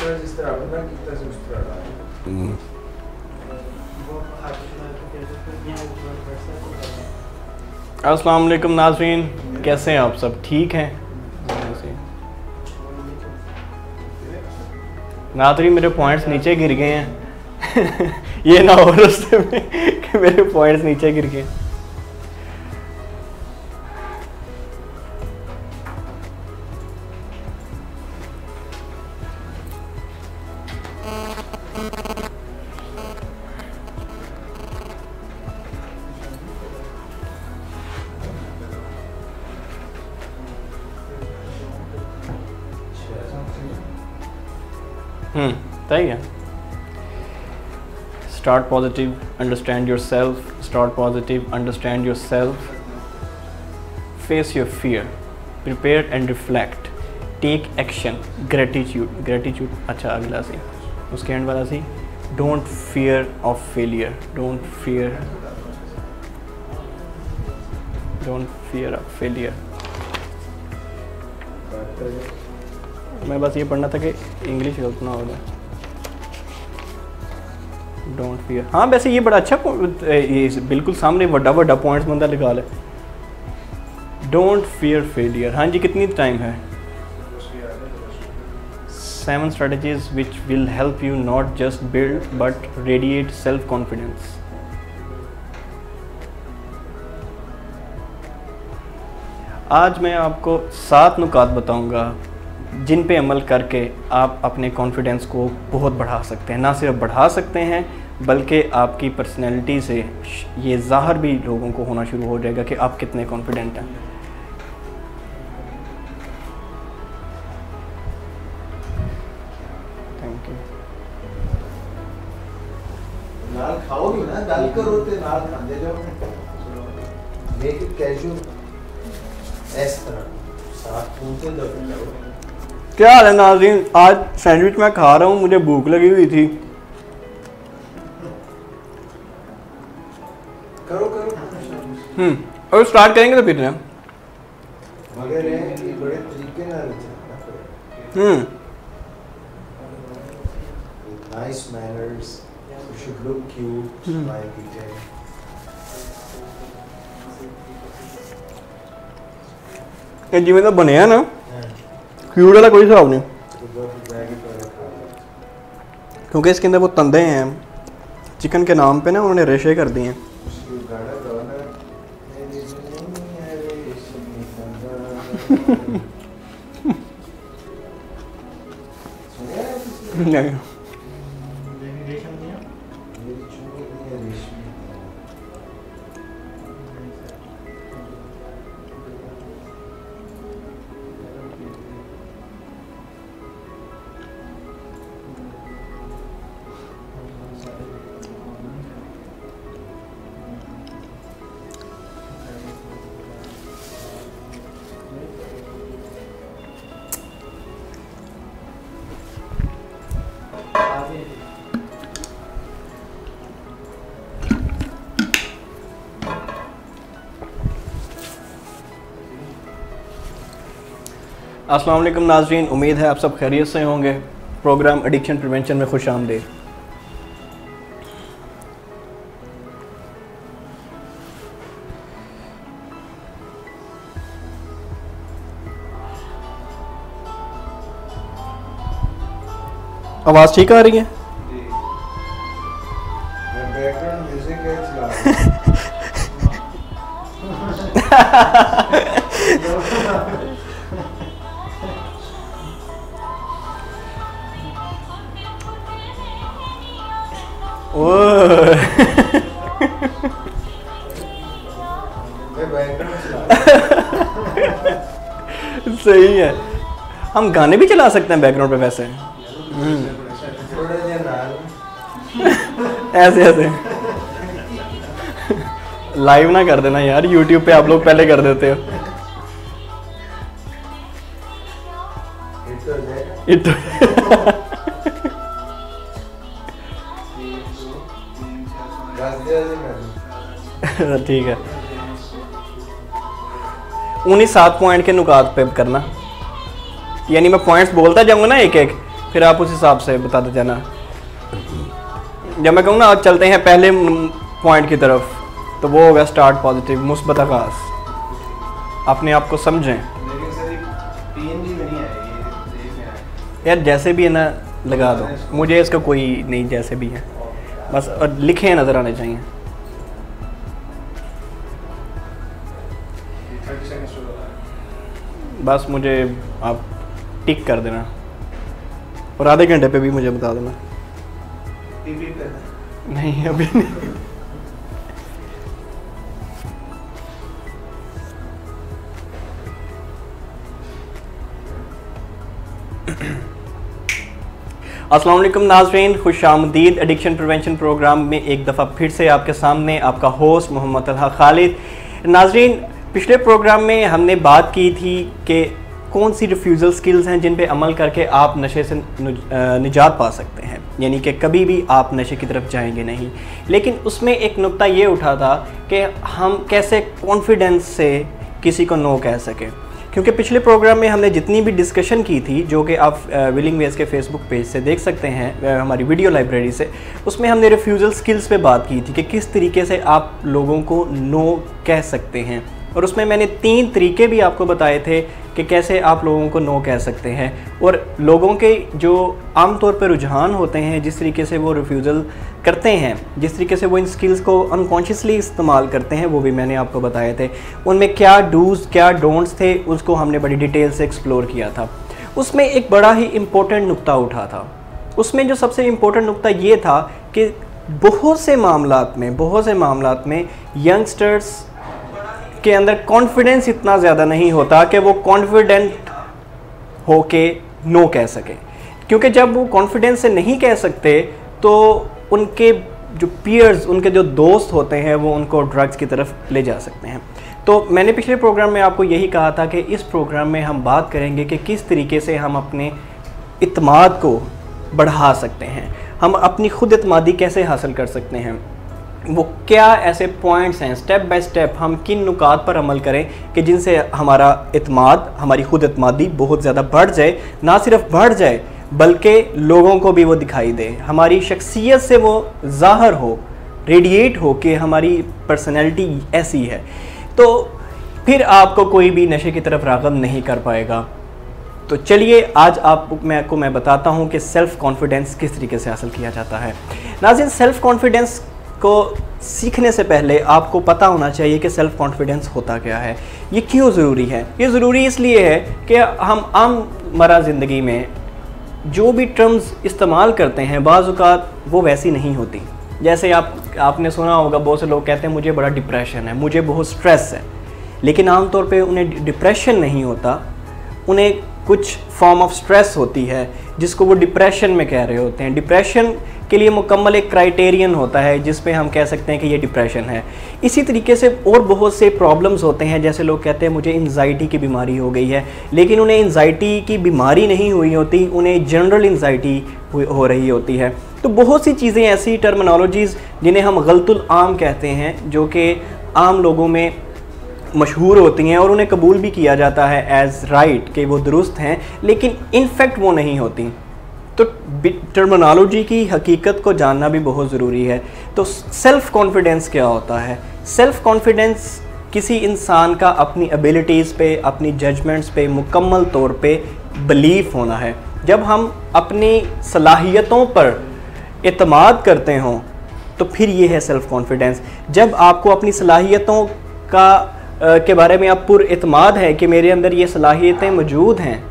जिस तरह अपना कितना से उस तरह डालें। अस्सलाम वालेकुम नाज़रीन, कैसे हैं आप सब? ठीक हैं नाज़रीन? मेरे पॉइंट्स नीचे गिर गए हैं ये ना हो रास्ते में कि मेरे पॉइंट्स नीचे गिर गए। सही है। Start positive, understand yourself. Start positive, understand yourself. Face your fear, prepare and reflect, take action, gratitude. Gratitude अच्छा अगला सी, उसके एंड वाला C, don't fear of failure. Don't fear of failure. मैं बस ये पढ़ना था कि इंग्लिश गलत ना हो जाए। डोंट फियर, हाँ वैसे ये बड़ा अच्छा ये बिल्कुल सामने बड़ा बड़ा पॉइंट्स बंदा लिखा ले। Don't fear failure. हाँ जी, कितनी टाइम है? 7 strategies which will help you not just build but radiate self confidence। आज मैं आपको 7 नुकात बताऊंगा जिन पे अमल करके आप अपने कॉन्फिडेंस को बहुत बढ़ा सकते हैं। ना सिर्फ बढ़ा सकते हैं बल्कि आपकी पर्सनैलिटी से ये ज़ाहिर भी लोगों को होना शुरू हो जाएगा कि आप कितने कॉन्फिडेंट हैं। Thank you. नाल खाओ भी ना, दाल करो ते नाल खाते जाओ। मेक इट कैजुअल, इस तरह साथ पूछते जाओ। क्या हाल है नाज़रीन? आज सैंडविच मैं खा रहा हूँ, मुझे भूख लगी हुई थी। करो और स्टार्ट करेंगे तो फिर ना मगर ये बड़े तरीके ना nice manners, you should look cute, smile कीजिए। ये जिवें तो बने ना क्यूट वाला कोई हिसाब नहीं, क्योंकि इसके अंदर वो तंदे हैं चिकन के नाम पे ना, उन्होंने रेशे कर दिए हैं। नहीं अस्सलाम वालेकुम नाज़रीन, उम्मीद है आप सब खैरियत से होंगे। प्रोग्राम एडिक्शन प्रिवेंशन में खुश आमदीद। आवाज़ ठीक आ रही है? बैकग्राउंड म्यूजिक है चला सही है, हम गाने भी चला सकते हैं बैकग्राउंड पे वैसे। ऐसे ऐसे लाइव ना कर देना यार, यूट्यूब पे आप लोग पहले कर देते हो। ठीक है, उन्हीं 7 पॉइंट के नुकात पे करना, यानी मैं पॉइंट्स बोलता जाऊंगा ना एक एक, फिर आप उस हिसाब से बताते जाना। जब मैं कहूँ ना चलते हैं पहले पॉइंट की तरफ, तो वो होगा स्टार्ट पॉजिटिव, मुस्बत आगाज़। अपने आप को समझें। लेकिन सर पेन भी नहीं आएगी यार जैसे भी है ना लगा दो, मुझे इसका कोई नहीं, जैसे भी है बस, और लिखे नज़र आने चाहिए। बस मुझे आप टिक कर देना और आधे घंटे पे भी मुझे बता देना। नहीं अभी नहीं। अस्सलाम वालेकुम नाज़रीन, खुशामदीद एडिक्शन प्रिवेंशन प्रोग्राम में एक दफ़ा फिर से आपके सामने आपका होस्ट मोहम्मद तलहा खालिद। नाज़रीन, पिछले प्रोग्राम में हमने बात की थी कि कौन सी रिफ्यूज़ल स्किल्स हैं जिन पे अमल करके आप नशे से निजात पा सकते हैं, यानी कि कभी भी आप नशे की तरफ जाएंगे नहीं। लेकिन उसमें एक नुक्ता ये उठा था कि हम कैसे कॉन्फिडेंस से किसी को नो कह सकें, क्योंकि पिछले प्रोग्राम में हमने जितनी भी डिस्कशन की थी, जो कि आप विलिंग वेज के फेसबुक पेज से देख सकते हैं, हमारी वीडियो लाइब्रेरी से, उसमें हमने रिफ्यूज़ल स्किल्स पे बात की थी कि किस तरीके से आप लोगों को नो कह सकते हैं। और उसमें मैंने 3 तरीके भी आपको बताए थे कि कैसे आप लोगों को नो कह सकते हैं। और लोगों के जो आम तौर पर रुझान होते हैं, जिस तरीके से वो रिफ्यूज़ल करते हैं, जिस तरीके से वो इन स्किल्स को अनकॉन्शियसली इस्तेमाल करते हैं, वो भी मैंने आपको बताए थे। उनमें क्या डूज़ क्या डोंट्स थे, उसको हमने बड़ी डिटेल से एक्सप्लोर किया था। उसमें एक बड़ा ही इम्पोर्टेंट नुक्ता उठा था। उसमें जो सबसे इम्पोर्टेंट नुक्ता ये था कि बहुत से मामलात में यंगस्टर्स के अंदर कॉन्फिडेंस इतना ज़्यादा नहीं होता कि वो कॉन्फिडेंट होके नो कह सकें, क्योंकि जब वो कॉन्फिडेंस से नहीं कह सकते तो उनके जो पीयर्स, उनके जो दोस्त होते हैं, वो उनको ड्रग्स की तरफ ले जा सकते हैं। तो मैंने पिछले प्रोग्राम में आपको यही कहा था कि इस प्रोग्राम में हम बात करेंगे कि किस तरीके से हम अपने इत्माद को बढ़ा सकते हैं, हम अपनी खुद इत्मादी कैसे हासिल कर सकते हैं, वो क्या ऐसे पॉइंट्स हैं, स्टेप बाय स्टेप हम किन नुकात पर अमल करें कि जिनसे हमारा इत्माद, हमारी खुद इत्मादी बहुत ज़्यादा बढ़ जाए। ना सिर्फ बढ़ जाए बल्कि लोगों को भी वो दिखाई दे, हमारी शख्सियत से वो ज़ाहिर हो, रेडिएट हो कि हमारी पर्सनैलिटी ऐसी है। तो फिर आपको कोई भी नशे की तरफ राग़ब नहीं कर पाएगा। तो चलिए आज आपको मैं बताता हूँ कि सेल्फ़ कॉन्फिडेंस किस तरीके से हासिल किया जाता है। नाज़रीन, सेल्फ़ कॉन्फिडेंस को सीखने से पहले आपको पता होना चाहिए कि सेल्फ़ कॉन्फिडेंस होता क्या है, ये क्यों ज़रूरी है। ये ज़रूरी इसलिए है कि हम आम मरा ज़िंदगी में जो भी टर्म्स इस्तेमाल करते हैं, बाज़ औक़ात वो वैसी नहीं होती। जैसे आपने सुना होगा, बहुत से लोग कहते हैं मुझे बड़ा डिप्रेशन है, मुझे बहुत स्ट्रेस है, लेकिन आम तौर पे उन्हें डिप्रेशन नहीं होता, उन्हें कुछ फॉर्म ऑफ स्ट्रेस होती है जिसको वो डिप्रेशन में कह रहे होते हैं। डिप्रेशन के लिए मुकम्मल एक क्राइटेरियन होता है जिस पे हम कह सकते हैं कि ये डिप्रेशन है। इसी तरीके से और बहुत से प्रॉब्लम्स होते हैं, जैसे लोग कहते हैं मुझे एंजाइटी की बीमारी हो गई है, लेकिन उन्हें एंजाइटी की बीमारी नहीं हुई होती, उन्हें जनरल एंजाइटी हो रही होती है। तो बहुत सी चीज़ें ऐसी टर्मिनोलॉजीज़ जिन्हें हम गलतुल आम कहते हैं, जो कि आम लोगों में मशहूर होती हैं और उन्हें कबूल भी किया जाता है एज़ राइट कि वो दुरुस्त हैं, लेकिन इन फैक्ट वो नहीं होती। तो टर्मिनोलॉजी की हकीकत को जानना भी बहुत ज़रूरी है। तो सेल्फ़ कॉन्फिडेंस क्या होता है? सेल्फ़ कॉन्फिडेंस किसी इंसान का अपनी एबिलिटीज़ पे, अपनी जजमेंट्स पे मुकम्मल तौर पे बिलीव होना है। जब हम अपनी सलाहियतों पर एतमाद करते हों तो फिर ये है सेल्फ़ कॉन्फिडेंस। जब आपको अपनी सलाहियतों के बारे में आप पुर एतमाद है कि मेरे अंदर ये सलाहियतें मौजूद हैं,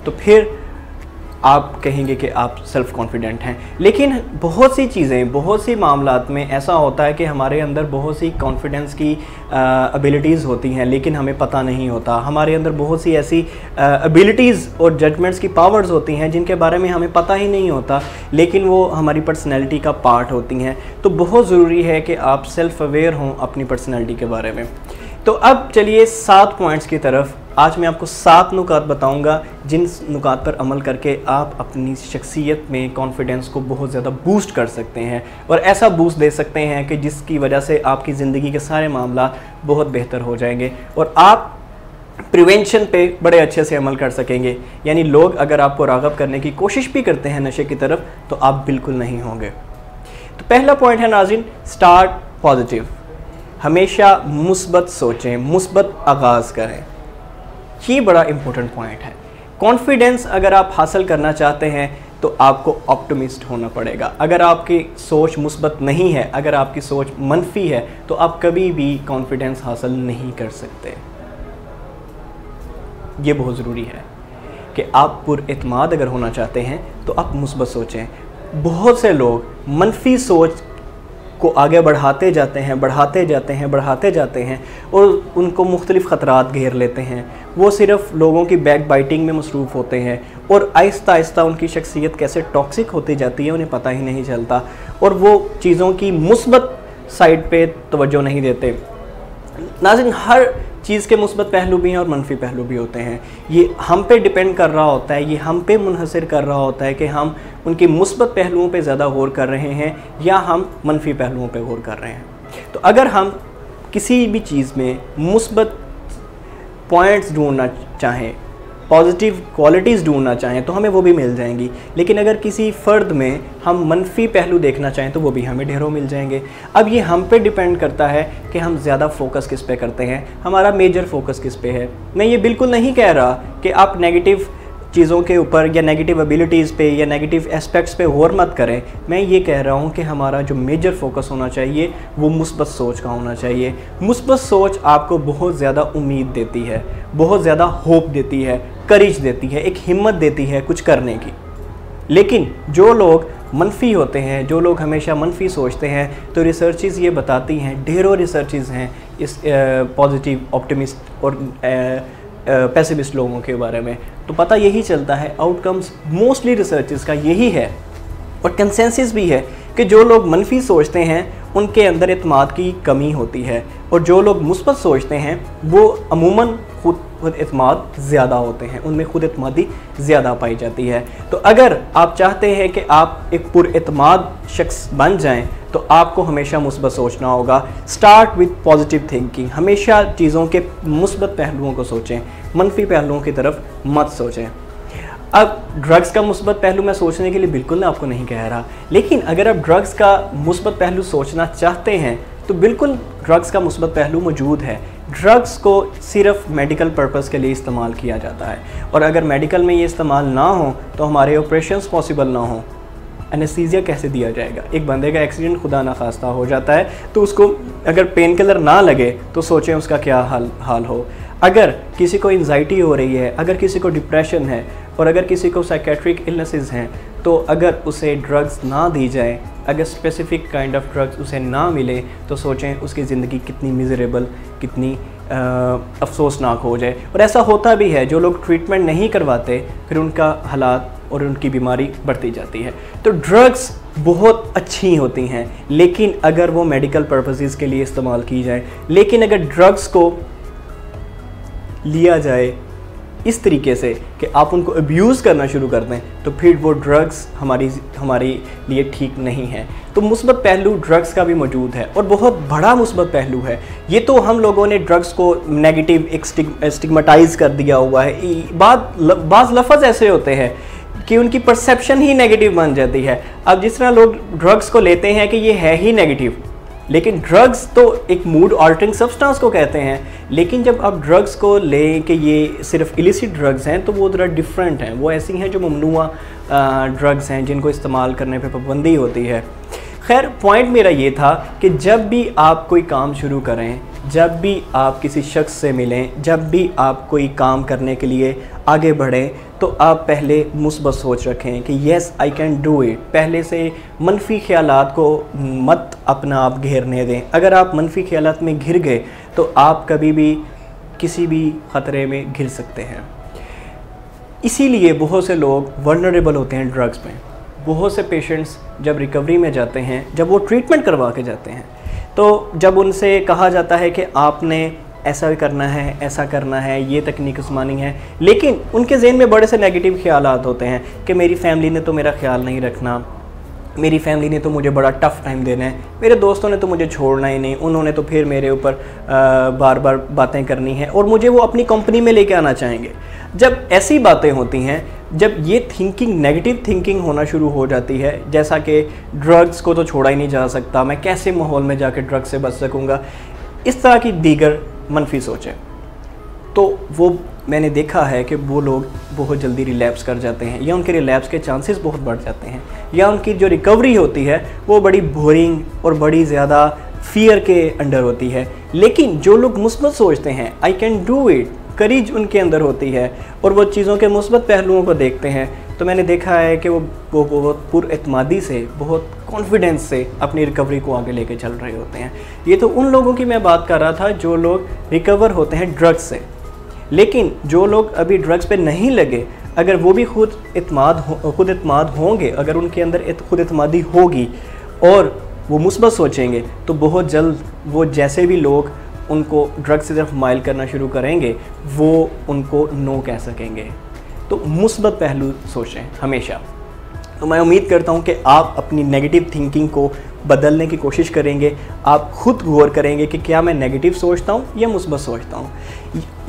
तो फिर आप कहेंगे कि आप सेल्फ़ कॉन्फिडेंट हैं। लेकिन बहुत सी चीज़ें, बहुत सी मामलात में ऐसा होता है कि हमारे अंदर बहुत सी कॉन्फिडेंस की एबिलिटीज़ होती हैं, लेकिन हमें पता नहीं होता। हमारे अंदर बहुत सी ऐसी एबिलिटीज़ और जजमेंट्स की पावर्स होती हैं जिनके बारे में हमें पता ही नहीं होता, लेकिन वो हमारी पर्सनैलिटी का पार्ट होती हैं। तो बहुत ज़रूरी है कि आप सेल्फ़ अवेयर हों अपनी पर्सनैलिटी के बारे में। तो अब चलिए 7 पॉइंट्स की तरफ। आज मैं आपको 7 नुकात बताऊंगा जिन नुकात पर अमल करके आप अपनी शख्सियत में कॉन्फिडेंस को बहुत ज़्यादा बूस्ट कर सकते हैं और ऐसा बूस्ट दे सकते हैं कि जिसकी वजह से आपकी ज़िंदगी के सारे मामला बहुत बेहतर हो जाएंगे और आप प्रिवेंशन पे बड़े अच्छे से अमल कर सकेंगे। यानी लोग अगर आपको राग़ब करने की कोशिश भी करते हैं नशे की तरफ तो आप बिल्कुल नहीं होंगे। तो पहला पॉइंट है नाज़रीन, स्टार्ट पॉजिटिव। हमेशा मुस्बत सोचें, मुस्बत आगाज़ करें। ये बड़ा इम्पोर्टेंट पॉइंट है। कॉन्फिडेंस अगर आप हासिल करना चाहते हैं तो आपको ऑप्टिमिस्ट होना पड़ेगा। अगर आपकी सोच मुस्बत नहीं है, अगर आपकी सोच मनफी है, तो आप कभी भी कॉन्फिडेंस हासिल नहीं कर सकते। ये बहुत ज़रूरी है कि आप पुरएतमाद अगर होना चाहते हैं तो आप मुस्बत सोचें। बहुत से लोग मनफी सोच को आगे बढ़ाते जाते हैं, बढ़ाते जाते हैं, बढ़ाते जाते हैं और उनको मुख्तलिफ़ ख़तरात घेर लेते हैं। वो सिर्फ़ लोगों की बैक बाइटिंग में मसरूफ़ होते हैं और आहिस्ता आहिस्ता उनकी शख्सियत कैसे टॉक्सिक होती जाती है उन्हें पता ही नहीं चलता, और वो चीज़ों की मुस्बत साइड पे तवज्जो नहीं देते। नाज़रीन, हर चीज़ के मुस्बत पहलू भी हैं और मनफी पहलू भी होते हैं। ये हम पे डिपेंड कर रहा होता है, ये हम पे मुनहसर कर रहा होता है कि हम उनकी मुस्बत पहलुओं पे ज़्यादा गौर कर रहे हैं या हम मनफी पहलुओं पे गौर कर रहे हैं। तो अगर हम किसी भी चीज़ में मुस्बत पॉइंट्स ढूंढना चाहें, पॉजिटिव क्वालिटीज़ ढूंढना चाहें तो हमें वो भी मिल जाएंगी, लेकिन अगर किसी फ़र्द में हम मनफी पहलू देखना चाहें तो वो भी हमें ढेरों मिल जाएंगे। अब ये हम पे डिपेंड करता है कि हम ज़्यादा फोकस किस पे करते हैं, हमारा मेजर फोकस किस पे है। मैं ये बिल्कुल नहीं कह रहा कि आप नेगेटिव चीज़ों के ऊपर या नेगेटिव एबिलिटीज़ पे या नेगेटिव एस्पेक्ट्स पे गौर मत करें। मैं ये कह रहा हूँ कि हमारा जो मेजर फोकस होना चाहिए वो मुस्बत सोच का होना चाहिए। मुस्बत सोच आपको बहुत ज़्यादा उम्मीद देती है, बहुत ज़्यादा होप देती है, करेज देती है, एक हिम्मत देती है कुछ करने की। लेकिन जो लोग मनफी होते हैं, जो लोग हमेशा मनफी सोचते हैं, तो रिसर्चेस ये बताती हैं, ढेरों रिसर्चेस हैं इस पॉजिटिव, ऑप्टिमिस्ट और पेसिमिस्ट लोगों के बारे में, तो पता यही चलता है, आउटकम्स मोस्टली रिसर्चेस का यही है और कंसेंसस भी है कि जो लोग मनफी सोचते हैं उनके अंदर इत्मीनान की कमी होती है और जो लोग मुस्बत सोचते हैं वो अमूमन खुद इत्मीनान ज़्यादा होते हैं, उनमें खुद इत्मीनानी ज़्यादा पाई जाती है। तो अगर आप चाहते हैं कि आप एक पुरएतमाद शख्स बन जाएं तो आपको हमेशा मुस्बत सोचना होगा। Start with positive thinking. हमेशा चीज़ों के मुस्बत पहलुओं को सोचें, मनफी पहलुओं की तरफ मत सोचें। अब ड्रग्स का मुस्बत पहलू मैं सोचने के लिए बिल्कुल ना आपको नहीं कह रहा, लेकिन अगर आप ड्रग्स का मुस्बत पहलू सोचना चाहते हैं तो बिल्कुल ड्रग्स का मुस्बत पहलू मौजूद है। ड्रग्स को सिर्फ मेडिकल पर्पस के लिए इस्तेमाल किया जाता है और अगर मेडिकल में ये इस्तेमाल ना हो तो हमारे ऑपरेशंस पॉसिबल ना हो। एनेस्थीसिया कैसे दिया जाएगा? एक बंदे का एक्सीडेंट खुदा ना खास्ता हो जाता है तो उसको अगर पेन किलर ना लगे तो सोचें उसका क्या हाल हो। अगर किसी को एंजाइटी हो रही है, अगर किसी को डिप्रेशन है और अगर किसी को साइकेट्रिक इलनेसेस हैं, तो अगर उसे ड्रग्स ना दी जाए, अगर स्पेसिफिक काइंड ऑफ ड्रग्स उसे ना मिले तो सोचें उसकी ज़िंदगी कितनी मिजरेबल, कितनी अफसोसनाक हो जाए। और ऐसा होता भी है, जो लोग ट्रीटमेंट नहीं करवाते फिर उनका हालात और उनकी बीमारी बढ़ती जाती है। तो ड्रग्स बहुत अच्छी होती हैं लेकिन अगर वो मेडिकल पर्पसेस के लिए इस्तेमाल की जाए, लेकिन अगर ड्रग्स को लिया जाए इस तरीके से कि आप उनको अब्यूज़ करना शुरू कर दें तो फिर वो ड्रग्स हमारे लिए ठीक नहीं है। तो मुस्बत पहलू ड्रग्स का भी मौजूद है और बहुत बड़ा मुस्बत पहलू है। ये तो हम लोगों ने ड्रग्स को नेगेटिव एक स्टिग्मेटाइज़ कर दिया हुआ है। बाज़ लफ्ज़ ऐसे होते हैं कि उनकी परसेप्शन ही नेगेटिव बन जाती है। अब जिस तरह लोग ड्रग्स को लेते हैं कि ये है ही नेगेटिव, लेकिन ड्रग्स तो एक मूड ऑल्टरिंग सब्सटेंस को कहते हैं, लेकिन जब आप ड्रग्स को लें कि ये सिर्फ इलिसिट ड्रग्स हैं तो वो ज़रा डिफरेंट हैं। वो ऐसी हैं जो ममनुआ ड्रग्स हैं जिनको इस्तेमाल करने पे पाबंदी होती है। खैर, पॉइंट मेरा ये था कि जब भी आप कोई काम शुरू करें, जब भी आप किसी शख्स से मिलें, जब भी आप कोई काम करने के लिए आगे बढ़ें तो आप पहले मुस्बत सोच रखें कि yes I can do it. पहले से मनफी ख्यालात को मत अपना आप घेरने दें। अगर आप मनफी ख्यालात में घिर गए तो आप कभी भी किसी भी ख़तरे में घिर सकते हैं। इसीलिए बहुत से लोग वल्नरेबल होते हैं ड्रग्स में। बहुत से पेशेंट्स जब रिकवरी में जाते हैं, जब वो ट्रीटमेंट करवा के जाते हैं, तो जब उनसे कहा जाता है कि आपने ऐसा करना है, ऐसा करना है, ये तकनीक आजमानी है, लेकिन उनके ज़हन में बड़े से नेगेटिव ख्यालात होते हैं कि मेरी फैमिली ने तो मेरा ख्याल नहीं रखना, मेरी फैमिली ने तो मुझे बड़ा टफ़ टाइम देना है, मेरे दोस्तों ने तो मुझे छोड़ना ही नहीं, उन्होंने तो फिर मेरे ऊपर बार बार बातें करनी है और मुझे वो अपनी कंपनी में लेके आना चाहेंगे। जब ऐसी बातें होती हैं, जब ये थिंकिंग नेगेटिव थिंकिंग होना शुरू हो जाती है, जैसा कि ड्रग्स को तो छोड़ा ही नहीं जा सकता, मैं कैसे माहौल में जाकर ड्रग्स से बच सकूँगा, इस तरह की दीगर मनफी सोचें, तो वो मैंने देखा है कि वो लोग बहुत जल्दी रिलैप्स कर जाते हैं, या उनके रिलैप्स के चांसेस बहुत बढ़ जाते हैं, या उनकी जो रिकवरी होती है वो बड़ी बोरिंग और बड़ी ज़्यादा फियर के अंडर होती है। लेकिन जो लोग मुस्बत सोचते हैं, आई कैन डू इट, करेज उनके अंदर होती है और वो चीज़ों के मुस्बत पहलुओं को देखते हैं, तो मैंने देखा है कि वो बहुत पुरएतमादी से, बहुत कॉन्फिडेंस से अपनी रिकवरी को आगे लेके चल रहे होते हैं। ये तो उन लोगों की मैं बात कर रहा था जो लोग रिकवर होते हैं ड्रग्स से। लेकिन जो लोग अभी ड्रग्स पे नहीं लगे, अगर वो भी खुद एतमाद होंगे, अगर उनके अंदर खुद एतमादी होगी और वो मुस्बत सोचेंगे, तो बहुत जल्द वो जैसे भी लोग उनको ड्रग्स की तरफ माइल करना शुरू करेंगे, वो उनको नो कह सकेंगे। तो मुस्बत पहलू सोचें हमेशा। तो मैं उम्मीद करता हूँ कि आप अपनी नेगेटिव थिंकिंग को बदलने की कोशिश करेंगे, आप खुद गौर करेंगे कि क्या मैं नेगेटिव सोचता हूँ या मुस्बत सोचता हूँ।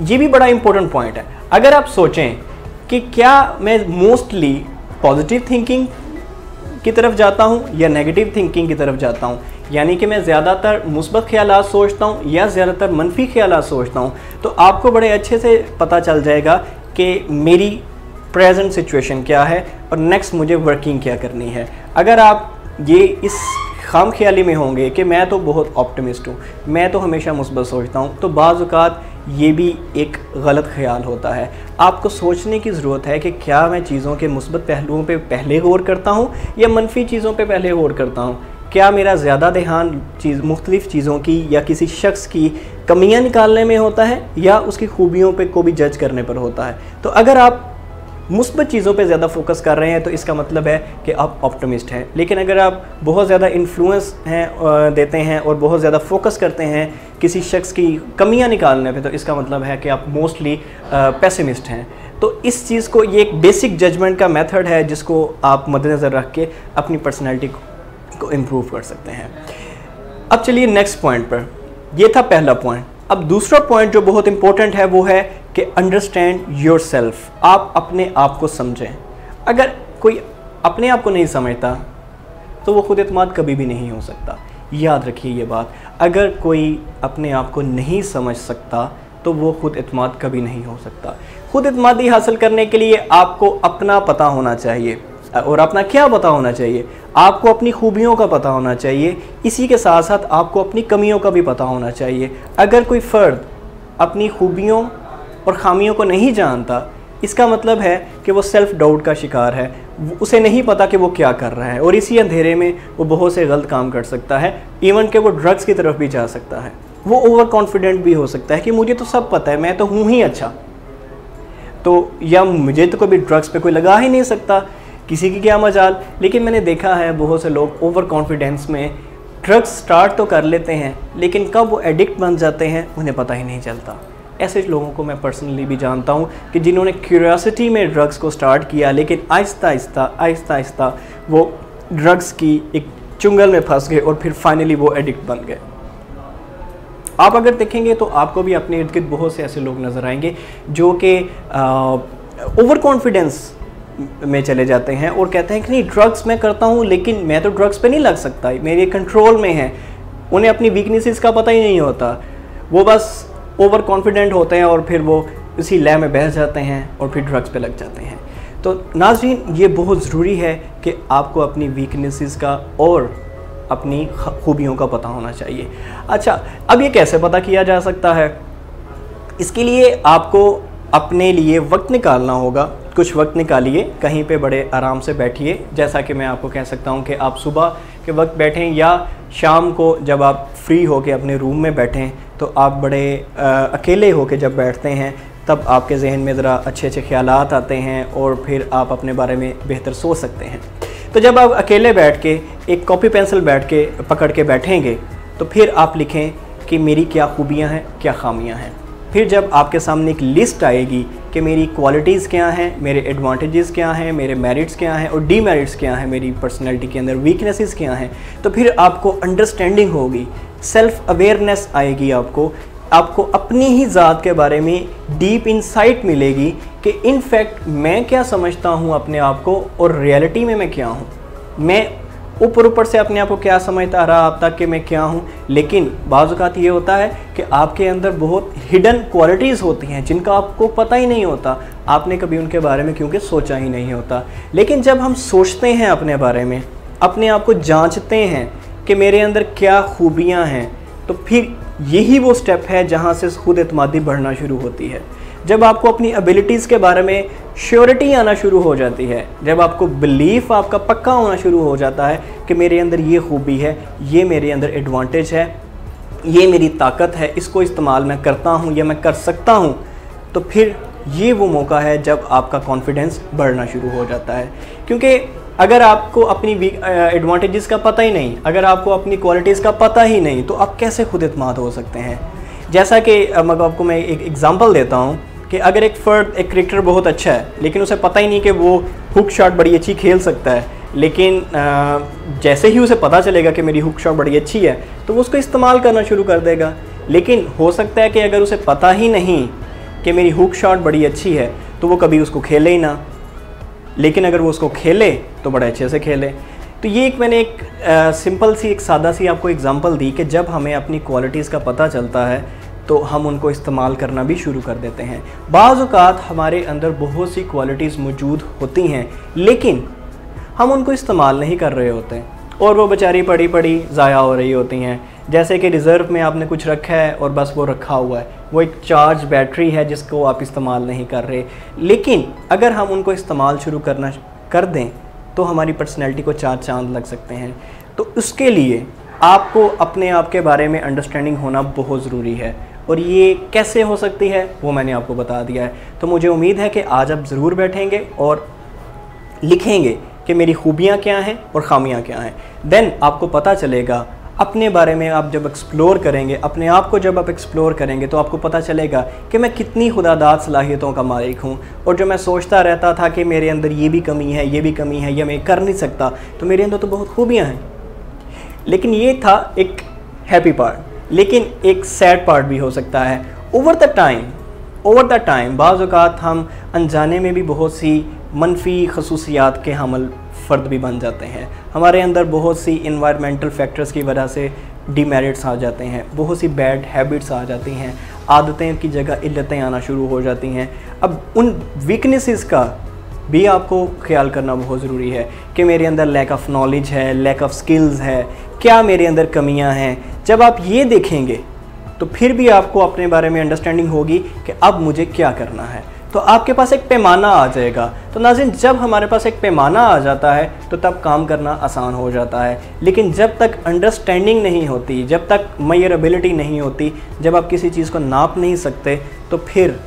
ये भी बड़ा इंपॉर्टेंट पॉइंट है। अगर आप सोचें कि क्या मैं मोस्टली पॉजिटिव थिंकिंग की तरफ जाता हूँ या नेगेटिव थिंकिंग की तरफ जाता हूँ, यानी कि मैं ज़्यादातर मुस्बत ख्यालात सोचता हूँ या ज़्यादातर मनफी ख्यालात सोचता हूँ, तो आपको बड़े अच्छे से पता चल जाएगा कि मेरी प्रेजेंट सिचुएशन क्या है और नेक्स्ट मुझे वर्किंग क्या करनी है। अगर आप ये इस खाम ख्याली में होंगे कि मैं तो बहुत ऑप्टिमिस्ट हूँ, मैं तो हमेशा मुस्बत सोचता हूँ, तो बाज़ औक़ात ये भी एक गलत ख्याल होता है। आपको सोचने की ज़रूरत है कि क्या मैं चीज़ों के मुस्बत पहलुओं पे पहले गौर करता हूँ या मनफी चीज़ों पे पहले गौर करता हूँ। क्या मेरा ज़्यादा ध्यान मुख्तलिफ़ चीज़ों की या किसी शख्स की कमियाँ निकालने में होता है या उसकी खूबियों पे को भी जज करने पर होता है। तो अगर आप मुस्बत चीज़ों पे ज़्यादा फोकस कर रहे हैं तो इसका मतलब है कि आप ऑप्टिमिस्ट हैं। लेकिन अगर आप बहुत ज़्यादा इन्फ्लुएंस देते हैं और बहुत ज़्यादा फोकस करते हैं किसी शख्स की कमियां निकालने पे, तो इसका मतलब है कि आप मोस्टली पेसिमिस्ट हैं। तो इस चीज़ को, ये एक बेसिक जजमेंट का मेथड है जिसको आप मद्देनज़र रख के अपनी पर्सनैलिटी को इम्प्रूव कर सकते हैं। अब चलिए नेक्स्ट पॉइंट पर। ये था पहला पॉइंट। अब दूसरा पॉइंट जो बहुत इंपॉर्टेंट है वो है कि अंडरस्टैंड योर सेल्फ। आप अपने आप को समझें। अगर कोई अपने आप को नहीं समझता तो वो खुद एतमाद कभी भी नहीं हो सकता। याद रखिए ये बात। अगर कोई अपने आप को नहीं समझ सकता तो वो खुद एतमाद कभी नहीं हो सकता। खुद एतमादी हासिल करने के लिए आपको अपना पता होना चाहिए। और अपना क्या पता होना चाहिए? आपको अपनी खूबियों का पता होना चाहिए। इसी के साथ साथ आपको अपनी कमियों का भी पता होना चाहिए। अगर कोई फ़र्द अपनी खूबियों और ख़ामियों को नहीं जानता, इसका मतलब है कि वो सेल्फ़ डाउट का शिकार है। उसे नहीं पता कि वो क्या कर रहा है और इसी अंधेरे में वो बहुत से गलत काम कर सकता है। इवन कि वो ड्रग्स की तरफ भी जा सकता है। वो ओवर कॉन्फिडेंट भी हो सकता है कि मुझे तो सब पता है, मैं तो हूँ ही अच्छा, तो या मुझे तो कभी ड्रग्स पे कोई लगा ही नहीं सकता, किसी की क्या मजाल। लेकिन मैंने देखा है बहुत से लोग ओवर कॉन्फिडेंस में ड्रग्स स्टार्ट तो कर लेते हैं, लेकिन कब वो एडिक्ट बन जाते हैं उन्हें पता ही नहीं चलता। ऐसे लोगों को मैं पर्सनली भी जानता हूँ कि जिन्होंने क्यूरियोसिटी में ड्रग्स को स्टार्ट किया, लेकिन आहिस्ता आहिस्ता वो ड्रग्स की एक चुंगल में फंस गए और फिर फाइनली वो एडिक्ट बन गए। आप अगर देखेंगे तो आपको भी अपने इर्द गिर्द बहुत से ऐसे लोग नज़र आएंगे जो कि ओवर कॉन्फिडेंस में चले जाते हैं और कहते हैं कि नहीं, ड्रग्स मैं करता हूँ लेकिन मैं तो ड्रग्स पे नहीं लग सकता, मेरे कंट्रोल में है। उन्हें अपनी वीकनेसेस का पता ही नहीं होता, वो बस ओवर कॉन्फिडेंट होते हैं और फिर वो इसी लय में बह जाते हैं और फिर ड्रग्स पे लग जाते हैं। तो नाज़रीन, ये बहुत ज़रूरी है कि आपको अपनी वीकनेसेस का और अपनी खूबियों का पता होना चाहिए। अच्छा, अब ये कैसे पता किया जा सकता है? इसके लिए आपको अपने लिए वक्त निकालना होगा। कुछ वक्त निकालिए, कहीं पे बड़े आराम से बैठिए। जैसा कि मैं आपको कह सकता हूँ कि आप सुबह के वक्त बैठें या शाम को जब आप फ्री होकर अपने रूम में बैठें, तो आप बड़े अकेले होकर जब बैठते हैं तब आपके जहन में ज़रा अच्छे अच्छे ख्यालात आते हैं और फिर आप अपने बारे में बेहतर सोच सकते हैं। तो जब आप अकेले बैठ के एक कॉपी पेंसिल पकड़ के बैठेंगे तो फिर आप लिखें कि मेरी क्या खूबियाँ हैं, क्या खामियाँ हैं। फिर जब आपके सामने एक लिस्ट आएगी कि मेरी क्वालिटीज़ क्या हैं, मेरे एडवांटेजेस क्या हैं, मेरे मेरिट्स क्या हैं और डीमेरिट्स क्या हैं, मेरी पर्सनैलिटी के अंदर वीकनेसेस क्या हैं, तो फिर आपको अंडरस्टैंडिंग होगी, सेल्फ अवेयरनेस आएगी, आपको अपनी ही ज़ात के बारे में डीप इंसाइट मिलेगी कि इन फैक्ट मैं क्या समझता हूँ अपने आप को और रियलिटी में मैं क्या हूँ। मैं ऊपर से अपने आप को क्या समझता रहा अब तक कि मैं क्या हूँ, लेकिन बाज़ औक़ात ये होता है कि आपके अंदर बहुत हिडन क्वालिटीज़ होती हैं जिनका आपको पता ही नहीं होता, आपने कभी उनके बारे में क्योंकि सोचा ही नहीं होता। लेकिन जब हम सोचते हैं अपने बारे में, अपने आप को जांचते हैं कि मेरे अंदर क्या खूबियाँ हैं, तो फिर यही वो स्टेप है जहाँ से खुद एतमादी बढ़ना शुरू होती है। जब आपको अपनी एबिलिटीज़ के बारे में श्योरिटी आना शुरू हो जाती है, जब आपको बिलीफ आपका पक्का होना शुरू हो जाता है कि मेरे अंदर ये खूबी है, ये मेरे अंदर एडवांटेज है, ये मेरी ताकत है, इसको इस्तेमाल मैं करता हूँ या मैं कर सकता हूँ, तो फिर ये वो मौका है जब आपका कॉन्फिडेंस बढ़ना शुरू हो जाता है। क्योंकि अगर आपको अपनी एडवांटेजेस का पता ही नहीं, अगर आपको अपनी क्वालिटीज़ का पता ही नहीं, तो आप कैसे खुद एतमाद हो सकते हैं। जैसा कि आपको मैं एक एग्ज़ाम्पल देता हूँ कि अगर एक क्रिकेटर बहुत अच्छा है लेकिन उसे पता ही नहीं कि वो हुक शॉट बड़ी अच्छी खेल सकता है, लेकिन जैसे ही उसे पता चलेगा कि मेरी हुक शॉट बड़ी अच्छी है तो वो उसको इस्तेमाल करना शुरू कर देगा। लेकिन हो सकता है कि अगर उसे पता ही नहीं कि मेरी हुक शॉट बड़ी अच्छी है तो वो कभी उसको खेले ही ना, लेकिन अगर वो उसको खेले तो बड़े अच्छे से खेले। तो ये मैंने एक सिंपल सी, एक सादा सी आपको एग्जांपल दी कि जब हमें अपनी क्वालिटीज़ का पता चलता है तो हम उनको इस्तेमाल करना भी शुरू कर देते हैं। बाज़ औक़ात हमारे अंदर बहुत सी क्वालिटीज़ मौजूद होती हैं लेकिन हम उनको इस्तेमाल नहीं कर रहे होते और वो बेचारी पड़ी पड़ी ज़ाया हो रही होती हैं। जैसे कि रिज़र्व में आपने कुछ रखा है और बस वो रखा हुआ है, वो एक चार्ज बैटरी है जिसको आप इस्तेमाल नहीं कर रहे। लेकिन अगर हम उनको इस्तेमाल शुरू करना कर दें तो हमारी पर्सनैलिटी को चार चांद लग सकते हैं। तो उसके लिए आपको अपने आप के बारे में अंडरस्टैंडिंग होना बहुत ज़रूरी है और ये कैसे हो सकती है वो मैंने आपको बता दिया है। तो मुझे उम्मीद है कि आज आप ज़रूर बैठेंगे और लिखेंगे कि मेरी खूबियाँ क्या हैं और ख़ामियाँ क्या हैं। देन आपको पता चलेगा अपने बारे में। आप जब एक्सप्लोर करेंगे, अपने आप को जब आप एक्सप्लोर करेंगे तो आपको पता चलेगा कि मैं कितनी खुदादाद सलाहियतों का मालिक हूँ। और जो मैं सोचता रहता था कि मेरे अंदर ये भी कमी है, ये भी कमी है, या मैं कर नहीं सकता, तो मेरे अंदर तो बहुत खूबियाँ हैं। लेकिन ये था एक हैप्पी पार्ट, लेकिन एक सैड पार्ट भी हो सकता है। ओवर द टाइम बाज़ औक़ात हम अनजाने में भी बहुत सी मनफी खसूसियात के हमल फ़र्द भी बन जाते हैं। हमारे अंदर बहुत सी इन्वायरमेंटल फैक्टर्स की वजह से डीमेरिट्स आ जाते हैं, बहुत सी बैड हैबिट्स आ जाती हैं, आदतें की जगह इल्लतें आना शुरू हो जाती हैं। अब उन वीकनेसेस का भी आपको ख्याल करना बहुत ज़रूरी है कि मेरे अंदर लैक ऑफ नॉलेज है, लैक ऑफ स्किल्स है, क्या मेरे अंदर कमियां हैं। जब आप ये देखेंगे तो फिर भी आपको अपने बारे में अंडरस्टैंडिंग होगी कि अब मुझे क्या करना है, तो आपके पास एक पैमाना आ जाएगा। तो नाज़रीन, जब हमारे पास एक पैमाना आ जाता है तो तब काम करना आसान हो जाता है। लेकिन जब तक अंडरस्टैंडिंग नहीं होती, जब तक मेजरेबिलिटी नहीं होती, जब आप किसी चीज़ को नाप नहीं सकते, तो फिर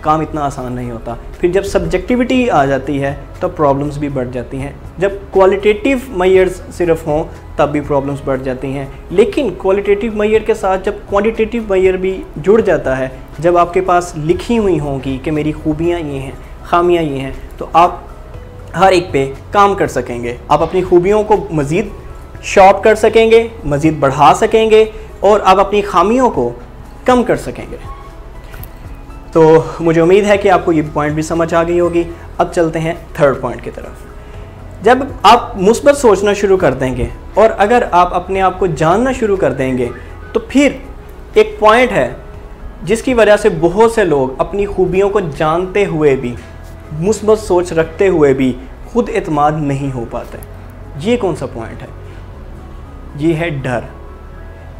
काम इतना आसान नहीं होता। फिर जब सब्जेक्टिविटी आ जाती है तो प्रॉब्लम्स भी बढ़ जाती हैं। जब क्वालिटेटिव मेजर्स सिर्फ हों तब भी प्रॉब्लम्स बढ़ जाती हैं। लेकिन क्वालिटेटिव मेजर के साथ जब क्वांटिटेटिव मेजर भी जुड़ जाता है, जब आपके पास लिखी हुई होंगी कि मेरी खूबियाँ ये हैं, खामियाँ ये हैं, तो आप हर एक पे काम कर सकेंगे। आप अपनी खूबियों को मज़ीद शॉर्ट कर सकेंगे, मज़ीद बढ़ा सकेंगे और आप अपनी खामियों को कम कर सकेंगे। तो मुझे उम्मीद है कि आपको ये पॉइंट भी समझ आ गई होगी। अब चलते हैं थर्ड पॉइंट की तरफ। जब आप मुस्बत सोचना शुरू कर देंगे और अगर आप अपने आप को जानना शुरू कर देंगे तो फिर एक पॉइंट है जिसकी वजह से बहुत से लोग अपनी खूबियों को जानते हुए भी, मुस्बत सोच रखते हुए भी खुद एतमाद नहीं हो पाते। ये कौन सा पॉइंट है? ये है डर।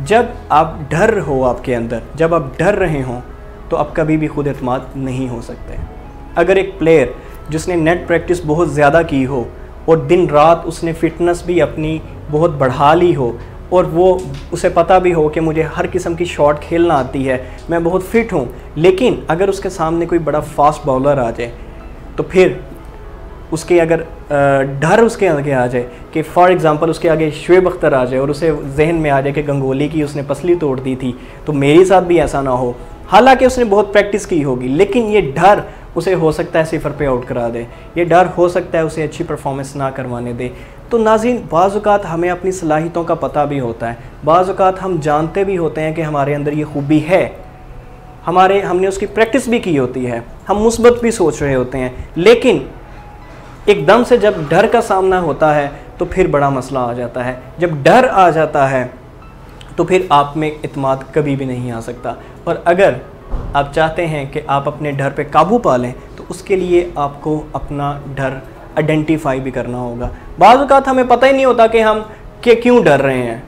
जब आप डर हो आपके अंदर, जब आप डर रहे हों, तो आप कभी भी खुद एतमाद नहीं हो सकते। अगर एक प्लेयर जिसने नेट प्रैक्टिस बहुत ज़्यादा की हो और दिन रात उसने फ़िटनेस भी अपनी बहुत बढ़ा ली हो और वो उसे पता भी हो कि मुझे हर किस्म की शॉट खेलना आती है, मैं बहुत फ़िट हूँ, लेकिन अगर उसके सामने कोई बड़ा फास्ट बॉलर आ जाए तो फिर उसके अगर डर उसके आगे आ जाए कि फॉर एग्ज़ाम्पल उसके आगे शुएब अख्तर आ जाए और उसे जहन में आ जाए कि गंगोली की उसने पसली तोड़ दी थी, तो मेरे साथ भी ऐसा ना हो, हालांकि उसने बहुत प्रैक्टिस की होगी, लेकिन ये डर उसे हो सकता है सिफर पे आउट करा दे, ये डर हो सकता है उसे अच्छी परफॉर्मेंस ना करवाने दे। तो नाज़रीन, बाज़ औक़ात हमें अपनी सलाहियतों का पता भी होता है, बाज़ औक़ात हम जानते भी होते हैं कि हमारे अंदर ये खूबी है, हमने उसकी प्रैक्टिस भी की होती है, हम मुस्बत भी सोच रहे होते हैं, लेकिन एकदम से जब डर का सामना होता है तो फिर बड़ा मसला आ जाता है। जब डर आ जाता है तो फिर आप में इत्मीनान कभी भी नहीं आ सकता। और अगर आप चाहते हैं कि आप अपने डर पे काबू पा लें तो उसके लिए आपको अपना डर आइडेंटिफाई भी करना होगा। बाज़ औक़ात हमें पता ही नहीं होता कि हम क्यों डर रहे हैं,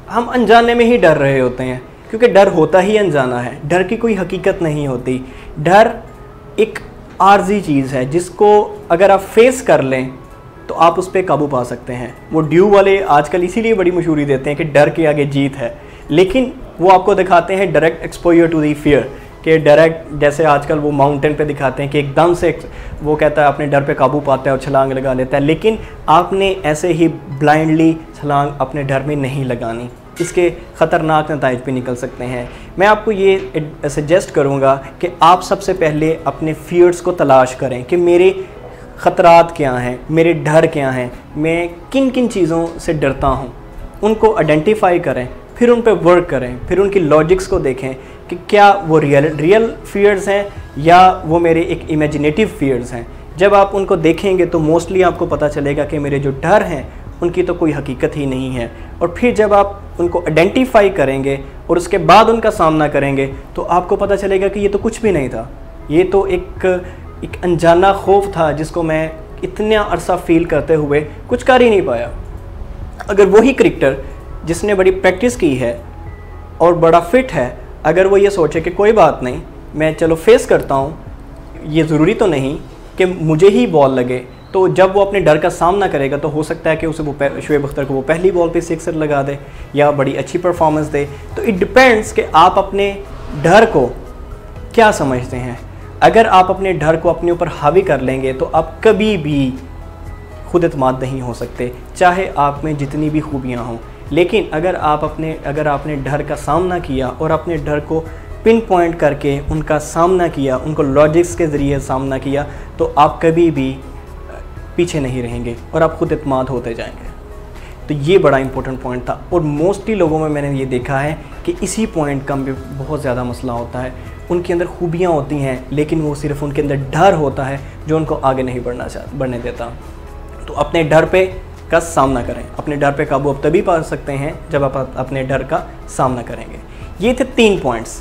हम अनजाने में ही डर रहे होते हैं, क्योंकि डर होता ही अनजाना है, डर की कोई हकीकत नहीं होती। डर एक आर्जी चीज़ है जिसको अगर आप फेस कर लें तो आप उस पर काबू पा सकते हैं। वो ड्यू वाले आजकल इसीलिए बड़ी मशहूरी देते हैं कि डर के आगे जीत है, लेकिन वो आपको दिखाते हैं direct exposure to the fear, कि डायरेक्ट जैसे आजकल वो माउंटेन पे दिखाते हैं कि एकदम से वो कहता है अपने डर पे काबू पाता है और छलांग लगा लेता है, लेकिन आपने ऐसे ही ब्लाइंडली छलांग अपने डर में नहीं लगानी, इसके ख़तरनाक नताइज भी निकल सकते हैं। मैं आपको ये सजेस्ट करूँगा कि आप सबसे पहले अपने फियर्स को तलाश करें कि मेरे ख़तरात क्या हैं, मेरे डर क्या हैं, मैं किन किन चीज़ों से डरता हूँ, उनको आइडेंटिफाई करें, फिर उन पर वर्क करें, फिर उनकी लॉजिक्स को देखें कि क्या वो रियल फियर्स हैं या वो मेरे एक इमेजिनेटिव फियर्स हैं। जब आप उनको देखेंगे तो मोस्टली आपको पता चलेगा कि मेरे जो डर हैं उनकी तो कोई हकीकत ही नहीं है। और फिर जब आप उनको आइडेंटिफाई करेंगे और उसके बाद उनका सामना करेंगे तो आपको पता चलेगा कि ये तो कुछ भी नहीं था, ये तो एक अनजाना खौफ था जिसको मैं इतना अरसा फील करते हुए कुछ कर ही नहीं पाया। अगर वही क्रिकेटर जिसने बड़ी प्रैक्टिस की है और बड़ा फिट है, अगर वो ये सोचे कि कोई बात नहीं, मैं चलो फेस करता हूँ, ये ज़रूरी तो नहीं कि मुझे ही बॉल लगे, तो जब वो अपने डर का सामना करेगा तो हो सकता है कि उसे वो शोएब अख्तर को वो पहली बॉल पे सिक्सर लगा दे या बड़ी अच्छी परफॉर्मेंस दे। तो इट डिपेंड्स कि आप अपने डर को क्या समझते हैं। अगर आप अपने डर को अपने ऊपर हावी कर लेंगे तो आप कभी भी खुद एतमाद नहीं हो सकते, चाहे आप में जितनी भी खूबियाँ हों। लेकिन अगर आपने डर का सामना किया और अपने डर को पिन पॉइंट करके उनका सामना किया, उनको लॉजिक्स के ज़रिए सामना किया, तो आप कभी भी पीछे नहीं रहेंगे और आप खुद एतमाद होते जाएंगे। तो ये बड़ा इंपॉर्टेंट पॉइंट था और मोस्टली लोगों में मैंने ये देखा है कि इसी पॉइंट का भी बहुत ज़्यादा मसला होता है। उनके अंदर खूबियाँ होती हैं लेकिन वो सिर्फ उनके अंदर डर होता है जो उनको आगे नहीं बढ़ने देता। तो अपने डर पे का सामना करें, अपने डर पे काबू आप तभी पा सकते हैं जब आप अपने डर का सामना करेंगे। ये थे 3 पॉइंट्स।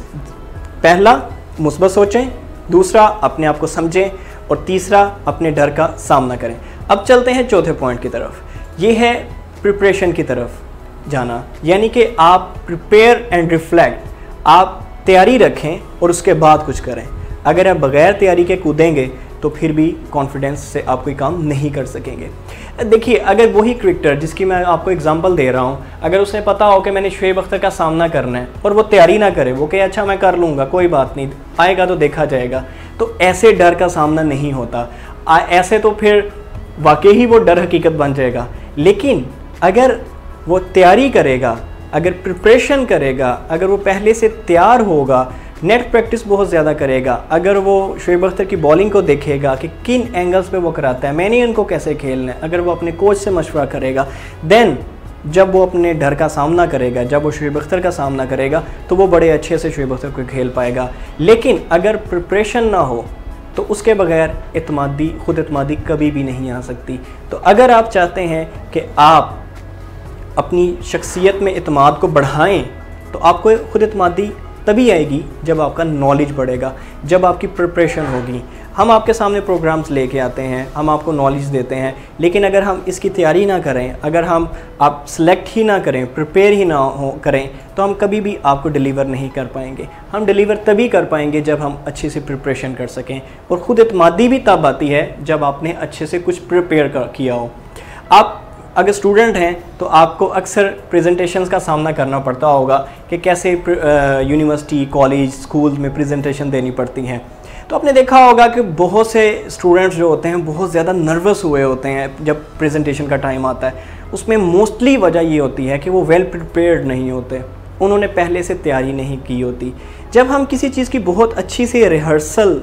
पहला, मुस्बत सोचें, दूसरा, अपने आप को समझें, और तीसरा, अपने डर का सामना करें। अब चलते हैं चौथे पॉइंट की तरफ। ये है प्रिपरेशन की तरफ जाना, यानी कि आप प्रिपेयर एंड रिफ्लेक्ट, आप तैयारी रखें और उसके बाद कुछ करें। अगर आप बग़ैर तैयारी के कूदेंगे तो फिर भी कॉन्फिडेंस से आप कोई काम नहीं कर सकेंगे। देखिए, अगर वही क्रिकेटर जिसकी मैं आपको एग्जांपल दे रहा हूँ, अगर उसे पता हो कि मैंने शोएब अख्तर का सामना करना है और वो तैयारी ना करे, वो कहे अच्छा मैं कर लूँगा, कोई बात नहीं, आएगा तो देखा जाएगा, तो ऐसे डर का सामना नहीं होता। ऐसे तो फिर वाकई ही वो डर हकीकत बन जाएगा। लेकिन अगर वो तैयारी करेगा, अगर प्रिपरेशन करेगा, अगर वो पहले से तैयार होगा, नेट प्रैक्टिस बहुत ज़्यादा करेगा, अगर वो शोएब अख्तर की बॉलिंग को देखेगा कि किन एंगल्स पे वो कराता है, मैंने इनको कैसे खेलना है, अगर वो अपने कोच से मशवरा करेगा, देन जब वो अपने डर का सामना करेगा, जब वो शोएब अख्तर का सामना करेगा, तो वो बड़े अच्छे से शोएब अख्तर को खेल पाएगा। लेकिन अगर प्रिपरेशन ना हो तो उसके बगैर खुद एतमादी कभी भी नहीं आ सकती। तो अगर आप चाहते हैं कि आप अपनी शख्सियत में एतमाद को बढ़ाएं तो आपको खुद एतमादी तभी आएगी जब आपका नॉलेज बढ़ेगा, जब आपकी प्रिपरेशन होगी। हम आपके सामने प्रोग्राम्स लेके आते हैं, हम आपको नॉलेज देते हैं, लेकिन अगर हम इसकी तैयारी ना करें, अगर आप सेलेक्ट ही ना करें, प्रिपेयर ही ना करें, तो हम कभी भी आपको डिलीवर नहीं कर पाएंगे। हम डिलीवर तभी कर पाएंगे जब हम अच्छे से प्रिपरेशन कर सकें, और ख़ुद एतमादी भी तब आती है जब आपने अच्छे से कुछ प्रिपेयर किया हो। आप अगर स्टूडेंट हैं तो आपको अक्सर प्रेजेंटेशंस का सामना करना पड़ता होगा कि कैसे यूनिवर्सिटी, कॉलेज, स्कूल में प्रेजेंटेशन देनी पड़ती हैं। तो आपने देखा होगा कि बहुत से स्टूडेंट्स जो होते हैं बहुत ज़्यादा नर्वस हुए होते हैं जब प्रेजेंटेशन का टाइम आता है। उसमें मोस्टली वजह ये होती है कि वो वेल प्रिपेयर्ड नहीं होते, उन्होंने पहले से तैयारी नहीं की होती। जब हम किसी चीज़ की बहुत अच्छी से रिहर्सल,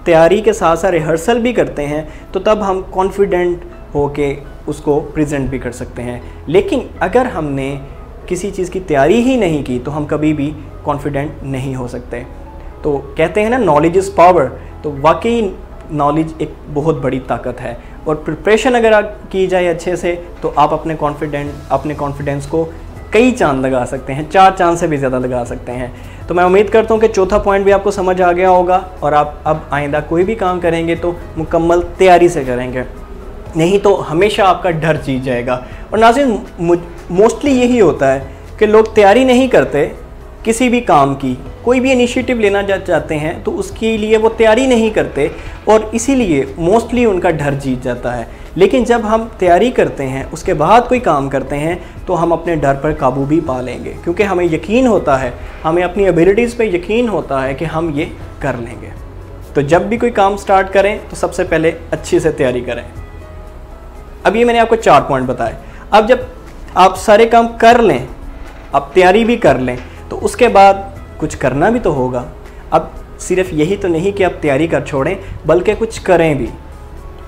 तैयारी के साथ साथ रिहर्सल भी करते हैं, तो तब हम कॉन्फिडेंट होके उसको प्रेजेंट भी कर सकते हैं। लेकिन अगर हमने किसी चीज़ की तैयारी ही नहीं की तो हम कभी भी कॉन्फिडेंट नहीं हो सकते। तो कहते हैं ना, नॉलेज इज़ पावर। तो वाकई नॉलेज एक बहुत बड़ी ताकत है, और प्रिपरेशन अगर आप की जाए अच्छे से तो आप अपने कॉन्फिडेंस को कई चांद लगा सकते हैं, 4 चांद से भी ज़्यादा लगा सकते हैं। तो मैं उम्मीद करता हूँ कि चौथा पॉइंट भी आपको समझ आ गया होगा, और आप अब आइंदा कोई भी काम करेंगे तो मुकम्मल तैयारी से करेंगे, नहीं तो हमेशा आपका डर जीत जाएगा। और नाज़रीन, मोस्टली यही होता है कि लोग तैयारी नहीं करते किसी भी काम की, कोई भी इनिशिएटिव लेना चाहते हैं तो उसके लिए वो तैयारी नहीं करते, और इसीलिए मोस्टली उनका डर जीत जाता है। लेकिन जब हम तैयारी करते हैं, उसके बाद कोई काम करते हैं, तो हम अपने डर पर काबू भी पा लेंगे, क्योंकि हमें यकीन होता है, हमें अपनी एबिलिटीज़ पे यकीन होता है कि हम ये कर लेंगे। तो जब भी कोई काम स्टार्ट करें तो सबसे पहले अच्छी से तैयारी करें। अब ये मैंने आपको 4 पॉइंट बताए। अब जब आप सारे काम कर लें, आप तैयारी भी कर लें, तो उसके बाद कुछ करना भी तो होगा। अब सिर्फ यही तो नहीं कि आप तैयारी कर छोड़ें, बल्कि कुछ करें भी।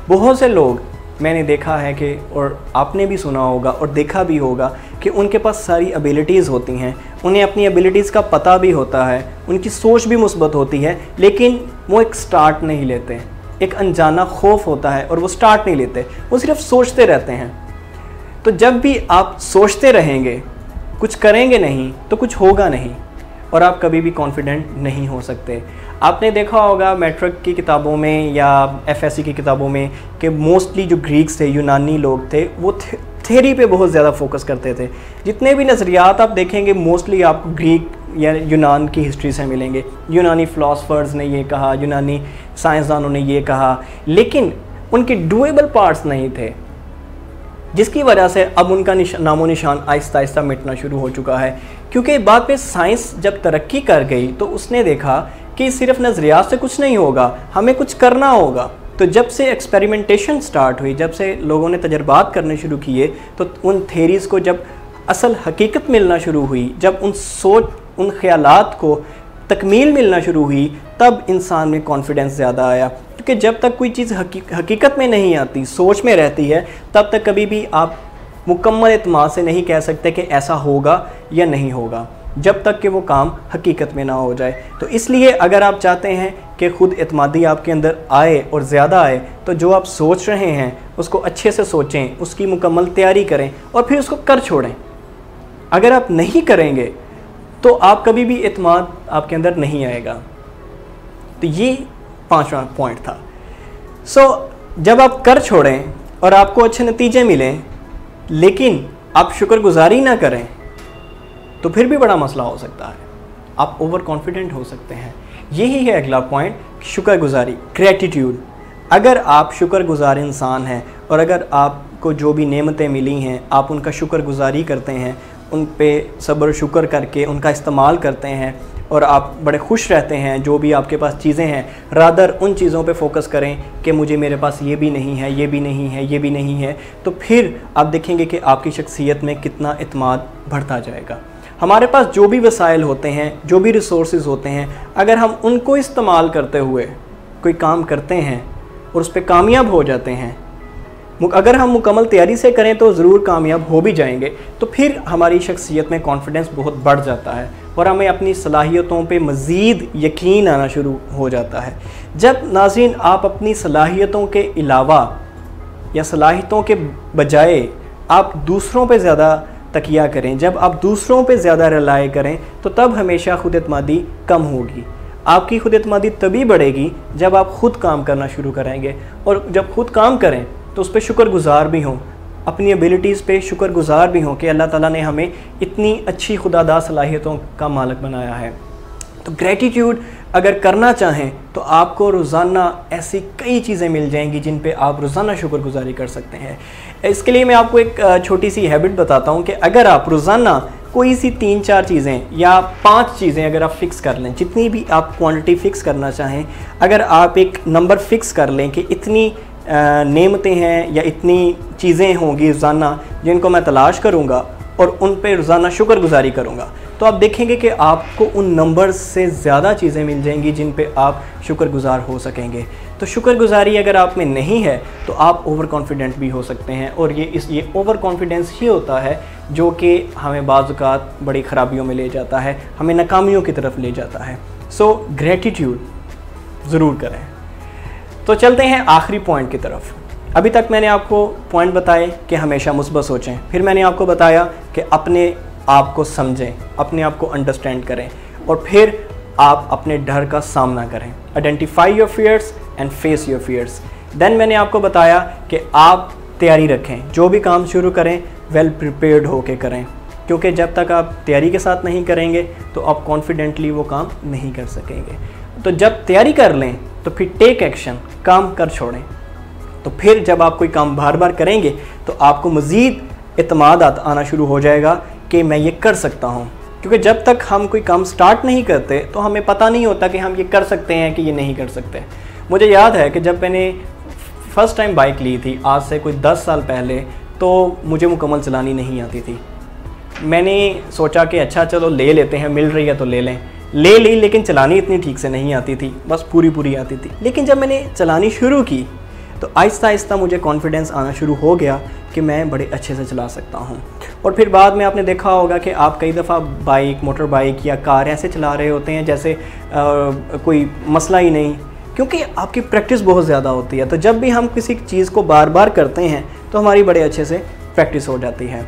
बहुत से लोग मैंने देखा है कि, और आपने भी सुना होगा और देखा भी होगा, कि उनके पास सारी एबिलिटीज़ होती हैं, उन्हें अपनी एबिलिटीज़ का पता भी होता है, उनकी सोच भी मुस्बत होती है, लेकिन वो एक स्टार्ट नहीं लेते। एक अनजाना खौफ होता है और वो स्टार्ट नहीं लेते, वो सिर्फ सोचते रहते हैं। तो जब भी आप सोचते रहेंगे, कुछ करेंगे नहीं, तो कुछ होगा नहीं, और आप कभी भी कॉन्फिडेंट नहीं हो सकते। आपने देखा होगा मैट्रिक की किताबों में या एफएससी की किताबों में कि मोस्टली जो ग्रीक्स थे, यूनानी लोग थे, वो थ्योरी पे बहुत ज़्यादा फोकस करते थे। जितने भी नज़रियात आप देखेंगे मोस्टली आपको ग्रीक या यूनान की हिस्ट्री से मिलेंगे। यूनानी फ़िलासफ़र्स ने ये कहा, यूनानी साइंसदानों ने ये कहा, लेकिन उनके डुएबल पार्ट्स नहीं थे, जिसकी वजह से अब उनका नामो निशान आहिस्ता आहिस्ता मिटना शुरू हो चुका है। क्योंकि बाद में साइंस जब तरक्की कर गई तो उसने देखा कि सिर्फ नज़रियात से कुछ नहीं होगा, हमें कुछ करना होगा। तो जब से एक्सपेरिमेंटेशन स्टार्ट हुई, जब से लोगों ने तजर्बात करने शुरू किए, तो उन थेरीज़ को जब असल हकीकत मिलना शुरू हुई, जब उन ख्यालात को तकमील मिलना शुरू हुई, तब इंसान में कॉन्फिडेंस ज़्यादा आया। क्योंकि जब तक कोई चीज़ हकीकत में नहीं आती, सोच में रहती है, तब तक कभी भी आप मुकम्मल एतमाद से नहीं कह सकते कि ऐसा होगा या नहीं होगा, जब तक कि वो काम हकीकत में ना हो जाए। तो इसलिए अगर आप चाहते हैं कि खुद एतमादी आपके अंदर आए और ज़्यादा आए, तो जो आप सोच रहे हैं उसको अच्छे से सोचें, उसकी मुकम्मल तैयारी करें और फिर उसको कर छोड़ें। अगर आप नहीं करेंगे तो आप कभी भी एतमाद आपके अंदर नहीं आएगा। तो ये 5वां पॉइंट था। जब आप कर छोड़ें और आपको अच्छे नतीजे मिलें, लेकिन आप शुक्रगुजारी ना करें, तो फिर भी बड़ा मसला हो सकता है, आप ओवर कॉन्फिडेंट हो सकते हैं। यही है अगला पॉइंट, शुक्रगुजारी, ग्रेटिट्यूड। अगर आप शुक्रगुजार इंसान हैं और अगर आपको जो भी नेमतें मिली हैं आप उनका शुक्रगुजारी करते हैं, उन पे सब्र शुक्र करके उनका इस्तेमाल करते हैं और आप बड़े खुश रहते हैं जो भी आपके पास चीज़ें हैं, रादर उन चीज़ों पे फोकस करें कि मुझे मेरे पास ये भी नहीं है, ये भी नहीं है, ये भी नहीं है, तो फिर आप देखेंगे कि आपकी शख्सियत में कितना इत्मीनान बढ़ता जाएगा। हमारे पास जो भी वसाइल होते हैं, जो भी रिसोर्सेज होते हैं, अगर हम उनको इस्तेमाल करते हुए कोई काम करते हैं और उस पर कामयाब हो जाते हैं, अगर हम मुकम्मल तैयारी से करें तो ज़रूर कामयाब हो भी जाएंगे, तो फिर हमारी शख्सियत में कॉन्फिडेंस बहुत बढ़ जाता है और हमें अपनी सलाहियतों पे मज़ीद यकीन आना शुरू हो जाता है। जब नाज़रीन आप अपनी सलाहियतों के अलावा या सलाहियतों के बजाय आप दूसरों पे ज़्यादा तकिया करें, जब आप दूसरों पे ज़्यादा रिलाय करें, तो तब हमेशा खुद-एतमादी कम होगी। आपकी खुद-एतमादी तभी बढ़ेगी जब आप ख़ुद काम करना शुरू करेंगे, और जब खुद काम करें तो उस पर शुक्रगुजार भी हों, अपनी एबिलिटीज़ पे शुक्रगुजार भी हों कि अल्लाह ताला ने हमें इतनी अच्छी खुदादा सलाहियतों का मालिक बनाया है। तो ग्रेटिट्यूड अगर करना चाहें तो आपको रोज़ाना ऐसी कई चीज़ें मिल जाएंगी जिन पे आप रोज़ाना शुक्रगुजारी कर सकते हैं। इसके लिए मैं आपको एक छोटी सी हैबिट बताता हूँ कि अगर आप रोज़ाना कोई सी 3-4 चीज़ें या 5 चीज़ें अगर आप फ़िक्स कर लें, जितनी भी आप क्वांटिटी फ़िक्स करना चाहें, अगर आप एक नंबर फ़िक्स कर लें कि इतनी नेमतें हैं या इतनी चीज़ें होंगी रोज़ाना जिनको मैं तलाश करूँगा और उन पे रोज़ाना शुक्रगुजारी करूँगा, तो आप देखेंगे कि आपको उन नंबर्स से ज़्यादा चीज़ें मिल जाएंगी जिन पे आप शुक्रगुजार हो सकेंगे। तो शुक्रगुजारी अगर आप में नहीं है तो आप ओवर कॉन्फिडेंट भी हो सकते हैं, और ये ओवर कॉन्फिडेंस ही होता है जो कि हमें बाज़ औक़ात बड़ी ख़राबियों में ले जाता है, हमें नाकामियों की तरफ ले जाता है। सो ग्रेटिट्यूड ज़रूर करें। तो चलते हैं आखिरी पॉइंट की तरफ। अभी तक मैंने आपको पॉइंट बताए कि हमेशा मुस्बत सोचें, फिर मैंने आपको बताया कि अपने आप को समझें, अपने आप को अंडरस्टैंड करें, और फिर आप अपने डर का सामना करें। Identify your fears and face your fears. Then मैंने आपको बताया कि आप तैयारी रखें, जो भी काम शुरू करें वेल प्रिपेयर्ड होके करें, क्योंकि जब तक आप तैयारी के साथ नहीं करेंगे तो आप कॉन्फिडेंटली वो काम नहीं कर सकेंगे। तो जब तैयारी कर लें तो फिर टेक एक्शन, काम कर छोड़ें। तो फिर जब आप कोई काम बार बार करेंगे तो आपको मज़ीद इत्मीनान आना शुरू हो जाएगा कि मैं ये कर सकता हूँ, क्योंकि जब तक हम कोई काम स्टार्ट नहीं करते तो हमें पता नहीं होता कि हम ये कर सकते हैं कि ये नहीं कर सकते। मुझे याद है कि जब मैंने फ़र्स्ट टाइम बाइक ली थी आज से कोई 10 साल पहले, तो मुझे मुकम्मल चलानी नहीं आती थी। मैंने सोचा कि अच्छा चलो ले लेते हैं, मिल रही है तो ले लें, ले ली, लेकिन चलानी इतनी ठीक से नहीं आती थी, बस पूरी आती थी। लेकिन जब मैंने चलानी शुरू की तो आहिस्ता आहिस्ता मुझे कॉन्फिडेंस आना शुरू हो गया कि मैं बड़े अच्छे से चला सकता हूँ। और फिर बाद में आपने देखा होगा कि आप कई दफ़ा बाइक, मोटर बाइक या कार ऐसे चला रहे होते हैं जैसे कोई मसला ही नहीं, क्योंकि आपकी प्रैक्टिस बहुत ज़्यादा होती है। तो जब भी हम किसी चीज़ को बार बार करते हैं तो हमारी बड़े अच्छे से प्रैक्टिस हो जाती है।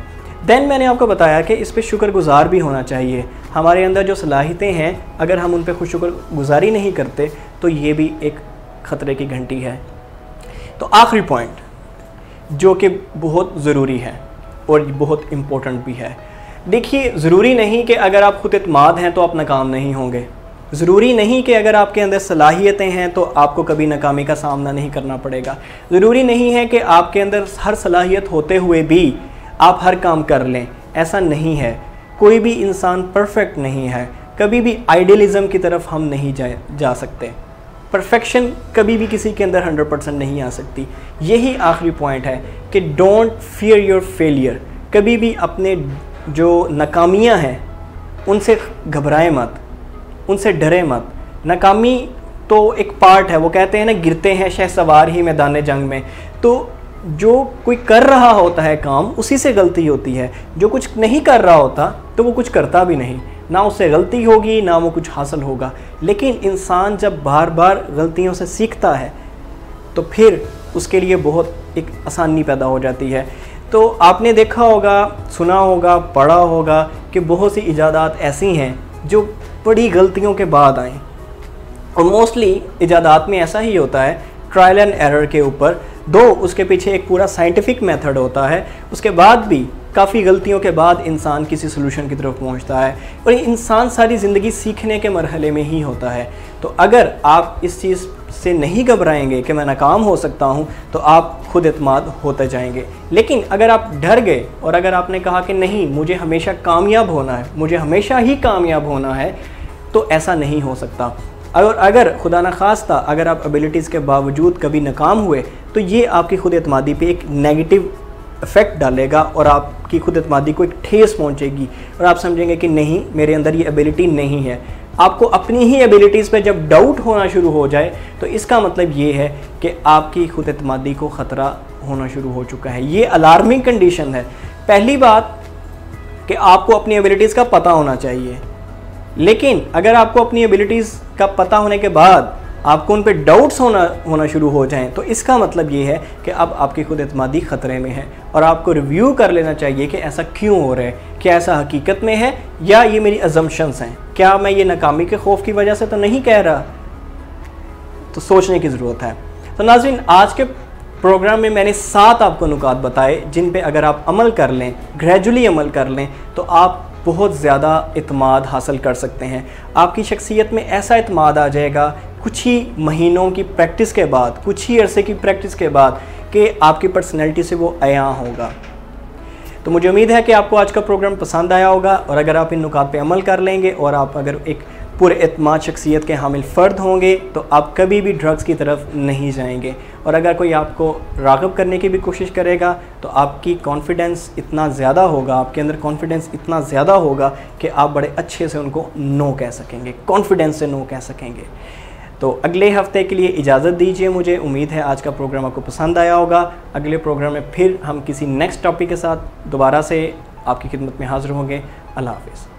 देन मैंने आपको बताया कि इस पर शुक्रगुजार भी होना चाहिए। हमारे अंदर जो सलाहियतें हैं अगर हम उन पर खुद शुक्रगुजारी नहीं करते तो ये भी एक ख़तरे की घंटी है। तो आखिरी पॉइंट जो कि बहुत ज़रूरी है और बहुत इम्पोर्टेंट भी है, देखिए ज़रूरी नहीं कि अगर आप खुद एतमाद हैं तो आप नाकाम नहीं होंगे। ज़रूरी नहीं कि अगर आपके अंदर सलाहियतें हैं तो आपको कभी नाकामी का सामना नहीं करना पड़ेगा। ज़रूरी नहीं है कि आपके अंदर हर सलाहियत होते हुए भी आप हर काम कर लें, ऐसा नहीं है। कोई भी इंसान परफेक्ट नहीं है, कभी भी आइडियलिज़म की तरफ हम नहीं जा सकते। परफेक्शन कभी भी किसी के अंदर 100% नहीं आ सकती। यही आखिरी पॉइंट है कि डोंट फियर योर फेलियर। कभी भी अपने जो नाकामियाँ हैं उनसे घबराएं मत, उनसे डरे मत। नाकामी तो एक पार्ट है, वो कहते हैं ना गिरते हैं शहसवार ही मैदान जंग में। तो जो कोई कर रहा होता है काम उसी से गलती होती है, जो कुछ नहीं कर रहा होता तो वो कुछ करता भी नहीं, ना उससे गलती होगी ना वो कुछ हासिल होगा। लेकिन इंसान जब बार बार गलतियों से सीखता है तो फिर उसके लिए बहुत एक आसानी पैदा हो जाती है। तो आपने देखा होगा, सुना होगा, पढ़ा होगा कि बहुत सी इजादात ऐसी हैं जो बड़ी गलतियों के बाद आएँ, और मोस्टली इजादात में ऐसा ही होता है, ट्रायल एंड एरर के ऊपर। दो उसके पीछे एक पूरा साइंटिफिक मेथड होता है, उसके बाद भी काफ़ी गलतियों के बाद इंसान किसी सोल्यूशन की तरफ पहुंचता है, और इंसान सारी ज़िंदगी सीखने के मरहले में ही होता है। तो अगर आप इस चीज़ से नहीं घबराएंगे कि मैं नाकाम हो सकता हूं, तो आप खुद एतमाद होते जाएंगे। लेकिन अगर आप डर गए और अगर आपने कहा कि नहीं मुझे हमेशा कामयाब होना है, मुझे हमेशा ही कामयाब होना है, तो ऐसा नहीं हो सकता। और अगर खुदा न खास्ता अगर आप एबिलिटीज़ के बावजूद कभी नाकाम हुए तो ये आपकी खुद एतमादी पे एक नेगेटिव इफ़ेक्ट डालेगा और आपकी खुद एतमादी को एक ठेस पहुंचेगी, और आप समझेंगे कि नहीं मेरे अंदर ये एबिलिटी नहीं है। आपको अपनी ही एबिलिटीज़ पे जब डाउट होना शुरू हो जाए तो इसका मतलब ये है कि आपकी खुद एतमादी को ख़तरा होना शुरू हो चुका है। ये अलार्मिंग कंडीशन है। पहली बात कि आपको अपनी एबिलिटीज़ का पता होना चाहिए, लेकिन अगर आपको अपनी एबिलिटीज़ का पता होने के बाद आपको उन पे डाउट्स होना शुरू हो जाएं तो इसका मतलब ये है कि अब आपकी खुद एतमादी ख़तरे में है, और आपको रिव्यू कर लेना चाहिए कि ऐसा क्यों हो रहा है, क्या ऐसा हकीकत में है या ये मेरी अजम्पशंस हैं, क्या मैं ये नाकामी के खौफ की वजह से तो नहीं कह रहा। तो सोचने की ज़रूरत है। तो नाज़रीन, आज के प्रोग्राम में मैंने 7 आपको नुकात बताए जिन पे अगर आप अमल कर लें, ग्रेजुअली अमल कर लें, तो आप बहुत ज़्यादा इत्माद हासिल कर सकते हैं। आपकी शख्सियत में ऐसा इत्माद आ जाएगा कुछ ही महीनों की प्रैक्टिस के बाद, कुछ ही अरसे की प्रैक्टिस के बाद, कि आपकी पर्सनैलिटी से वो अयां होगा। तो मुझे उम्मीद है कि आपको आज का प्रोग्राम पसंद आया होगा, और अगर आप इन नुकात पे अमल कर लेंगे और आप अगर एक पूरे एतमाद शख्सियत के हामिल फ़र्द होंगे तो आप कभी भी ड्रग्स की तरफ नहीं जाएंगे। और अगर कोई आपको राग़िब करने की भी कोशिश करेगा तो आपकी कॉन्फिडेंस इतना ज़्यादा होगा, आपके अंदर कॉन्फिडेंस इतना ज़्यादा होगा कि आप बड़े अच्छे से उनको नो कह सकेंगे, कॉन्फिडेंस से नो कह सकेंगे। तो अगले हफ्ते के लिए इजाज़त दीजिए मुझे। उम्मीद है आज का प्रोग्राम आपको पसंद आया होगा। अगले प्रोग्राम में फिर हम किसी नेक्स्ट टॉपिक के साथ दोबारा से आपकी खिदमत में हाज़िर होंगे। अल्लाह हाफ़िज़।